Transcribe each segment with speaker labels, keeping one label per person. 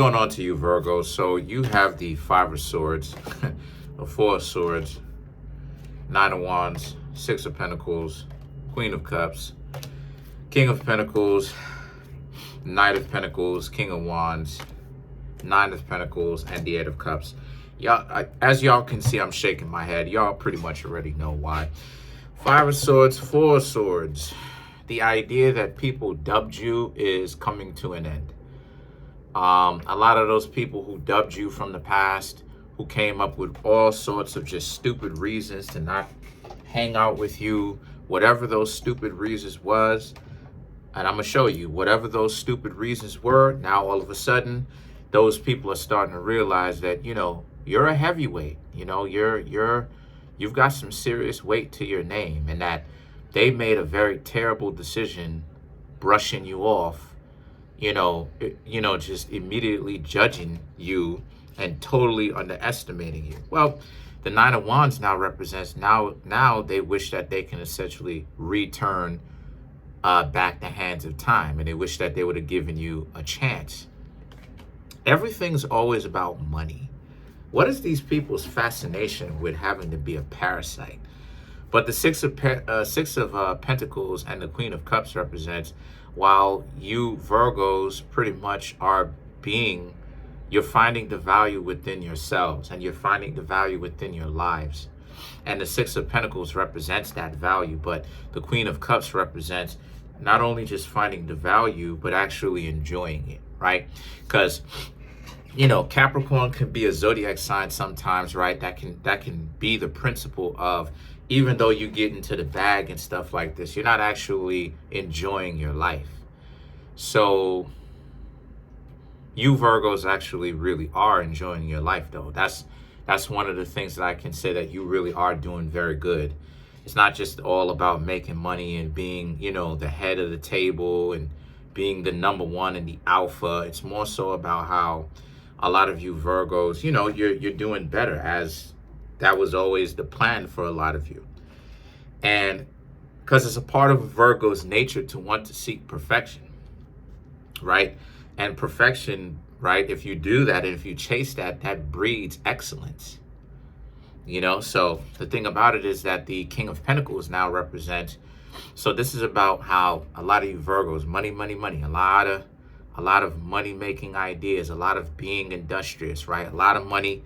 Speaker 1: Going on to you, Virgo. So you have the Five of Swords, the Four of Swords, Nine of Wands, Six of Pentacles, Queen of Cups, King of Pentacles, Knight of Pentacles, King of Wands, Nine of Pentacles, and the Eight of Cups. Y'all, as y'all can see, I'm shaking my head. Y'all pretty much already know why. Five of Swords, Four of Swords. The idea that people dubbed you is coming to an end. A lot of those people who dubbed you from the past, who came up with all sorts of just stupid reasons to not hang out with you, whatever those stupid reasons was, and I'm gonna show you whatever those stupid reasons were. Now all of a sudden, those people are starting to realize that, you know, you're a heavyweight. You know, you've got some serious weight to your name, and that they made a very terrible decision brushing you off, just immediately judging you and totally underestimating you. Well, the Nine of Wands now represents, now they wish that they can essentially return back the hands of time, and they wish that they would have given you a chance. Everything's always about money. What is these people's fascination with having to be a parasite? But the Six of Pentacles and the Queen of Cups represents, while you Virgos pretty much you're finding the value within yourselves, and you're finding the value within your lives. And the Six of Pentacles represents that value, but the Queen of Cups represents not only just finding the value, but actually enjoying it, right? Because, you know, Capricorn can be a zodiac sign sometimes, right? That can be the principle of, even though you get into the bag and stuff like this, you're not actually enjoying your life. So you Virgos actually really are enjoying your life, though. That's one of the things that I can say that you really are doing very good. It's not just all about making money and being, you know, the head of the table and being the number one and the alpha. It's more so about how a lot of you Virgos, you know, you're doing better, as that was always the plan for a lot of you. And because it's a part of Virgo's nature to want to seek perfection, right? And perfection, right, if you do that and if you chase that, that breeds excellence. You know, so the thing about it is that the King of Pentacles now represents, so this is about how a lot of you Virgos, money, money, money, a lot of money making ideas, a lot of being industrious, right? A lot of money,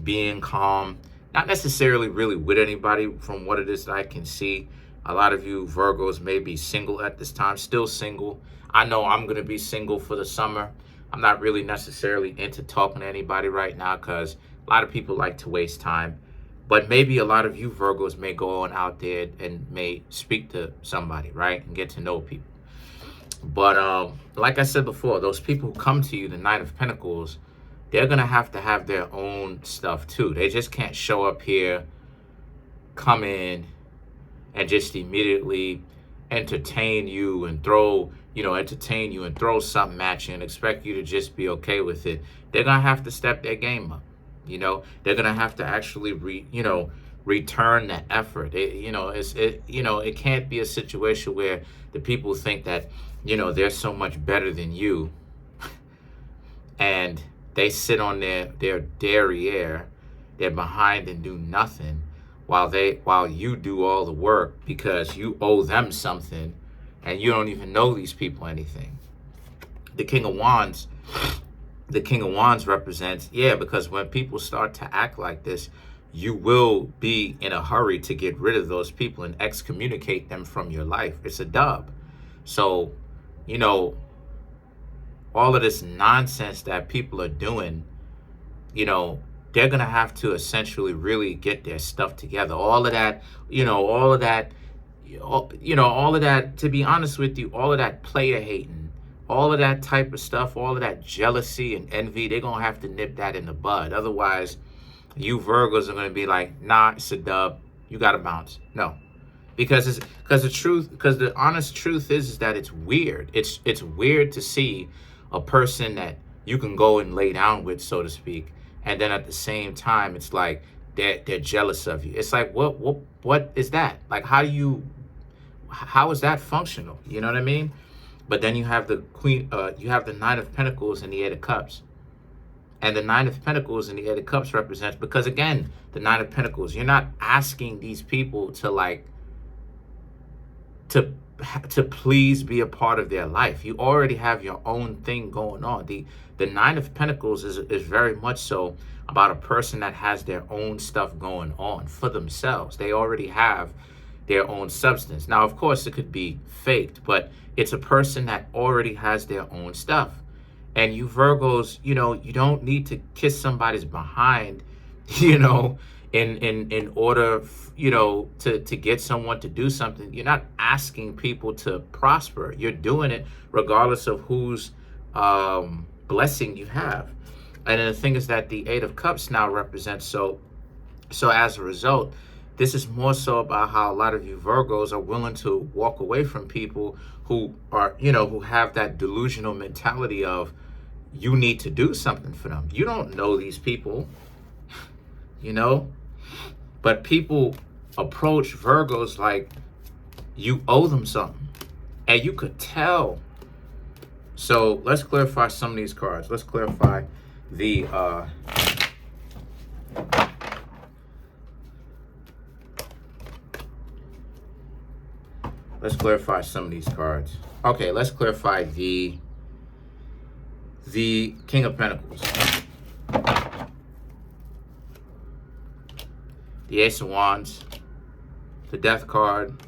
Speaker 1: being calm, not necessarily really with anybody from what it is that I can see. A lot of you Virgos may be single at this time, still single. I know I'm going to be single for the summer. I'm not really necessarily into talking to anybody right now because a lot of people like to waste time. But maybe a lot of you Virgos may go on out there and may speak to somebody, right? And get to know people. But like I said before, those people who come to you, the Knight of Pentacles, they're going to have their own stuff too. They just can't show up here, come in, and just immediately entertain you and throw something at you and expect you to just be okay with it. They're going to have to step their game up. You know, they're going to have to actually return the effort. It can't be a situation where the people think that, you know, they're so much better than you and they sit on their derriere, they're behind and do nothing while you do all the work because you owe them something and you don't even know these people anything. The King of Wands represents, because when people start to act like this, you will be in a hurry to get rid of those people and excommunicate them from your life. It's a dub. So, you know, all of this nonsense that people are doing, you know, they're going to have to essentially really get their stuff together. All of that, to be honest with you, all of that player hating, all of that type of stuff, all of that jealousy and envy, they're going to have to nip that in the bud. Otherwise, you Virgos are going to be like, nah, it's a dub. You got to bounce. No. Because the honest truth is that it's weird. It's weird to see a person that you can go and lay down with, so to speak, and then at the same time, it's like they're jealous of you. It's like, what is that? Like, how is that functional? You know what I mean? But then you have the Queen, you have the Knight of Pentacles and the Eight of Cups. And the Nine of Pentacles and the Eight of Cups represents, because again, the Nine of Pentacles, you're not asking these people to like, to please be a part of their life. You already have your own thing going on. The Nine of Pentacles is very much so about a person that has their own stuff going on for themselves. They already have their own substance. Now, of course, it could be faked, but it's a person that already has their own stuff. And you Virgos, you know, you don't need to kiss somebody's behind, you know, in order, you know, to get someone to do something. You're not asking people to prosper. You're doing it regardless of whose blessing you have. And then the thing is that the Eight of Cups now represents, so as a result, this is more so about how a lot of you Virgos are willing to walk away from people who are, you know, who have that delusional mentality of you need to do something for them. You don't know these people, you know, but people approach Virgos like you owe them something, and you could tell. So let's clarify some of these cards. Let's clarify the let's clarify some of these cards. Okay, let's clarify the King of Pentacles, the Ace of Wands, the Death card,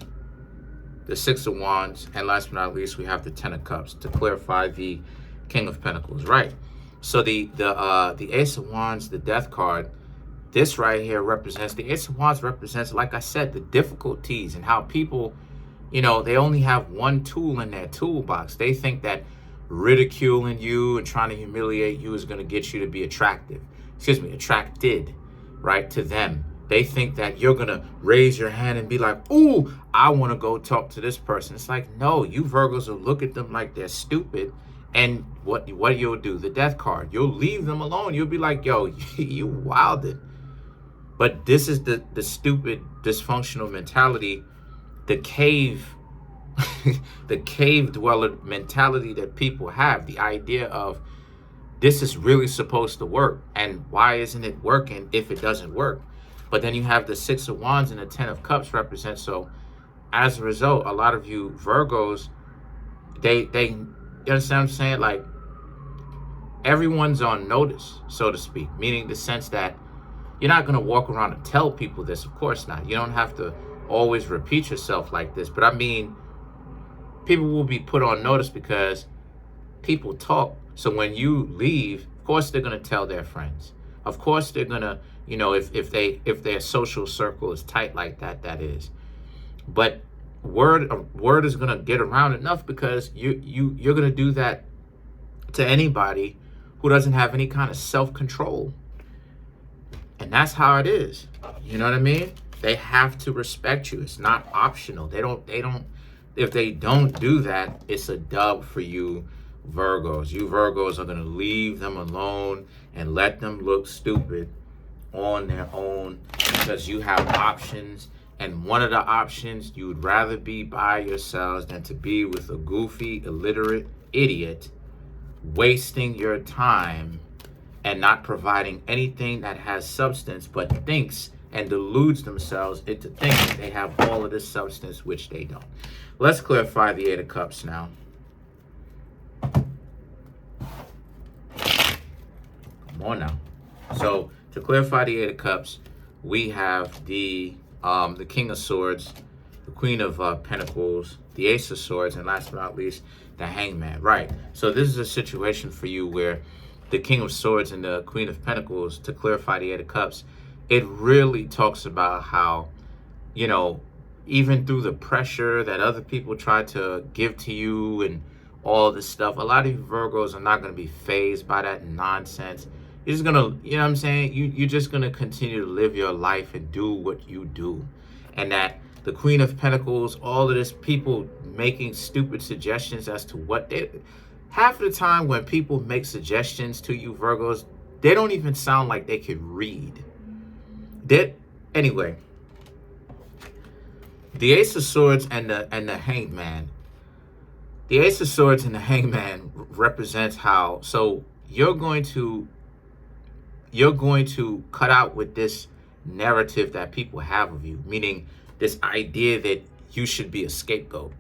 Speaker 1: the Six of Wands, and last but not least, we have the Ten of Cups to clarify the King of Pentacles, right? So the Ace of Wands, the Death card, this right here represents, the Ace of Wands represents, like I said, the difficulties and how people, you know, they only have one tool in their toolbox. They think that ridiculing you and trying to humiliate you is going to get you to be attracted, right, to them. They think that you're going to raise your hand and be like, ooh, I want to go talk to this person. It's like, no, you Virgos will look at them like they're stupid. And what you'll do, the Death card, you'll leave them alone. You'll be like, yo, you wildin'. But this is the stupid, dysfunctional mentality, the cave the cave dweller mentality that people have. The idea of this is really supposed to work, and why isn't it working if it doesn't work? But then you have the Six of Wands and the Ten of Cups represent. So as a result, a lot of you Virgos, they you understand what I'm saying? Like, everyone's on notice, so to speak, meaning the sense that you're not going to walk around and tell people this. Of course not. You don't have to always repeat yourself like this. But I mean, people will be put on notice because people talk. So when you leave, of course they're going to tell their friends. Of course they're going to, you know, if their social circle is tight like that, that is. But word is going to get around enough because you're going to do that to anybody who doesn't have any kind of self-control. And that's how it is. You know what I mean? They have to respect you. It's not optional. They don't, if they don't do that, it's a dub for you Virgos. You Virgos are going to leave them alone and let them look stupid on their own because you have options. And one of the options, you would rather be by yourselves than to be with a goofy, illiterate idiot wasting your time and not providing anything that has substance, but thinks and deludes themselves into thinking they have all of this substance, which they don't. Let's clarify the Eight of Cups now. Come on now. So to clarify the Eight of Cups, we have the King of Swords, the Queen of Pentacles, the Ace of Swords, and last but not least, the Hangman. Right. So this is a situation for you where the King of Swords and the Queen of Pentacles, to clarify the Eight of Cups, it really talks about how, you know, even through the pressure that other people try to give to you and all this stuff, a lot of you Virgos are not going to be fazed by that nonsense. You're just going to, you know what I'm saying? You're just going to continue to live your life and do what you do. And that the Queen of Pentacles, all of this, people making stupid suggestions as to what they... Half of the time when people make suggestions to you Virgos, they don't even sound like they could read. Anyway, the Ace of Swords and the Hangman. The Ace of Swords and the Hangman represents how, so you're going to you're going to cut out with this narrative that people have of you, meaning this idea that you should be a scapegoat.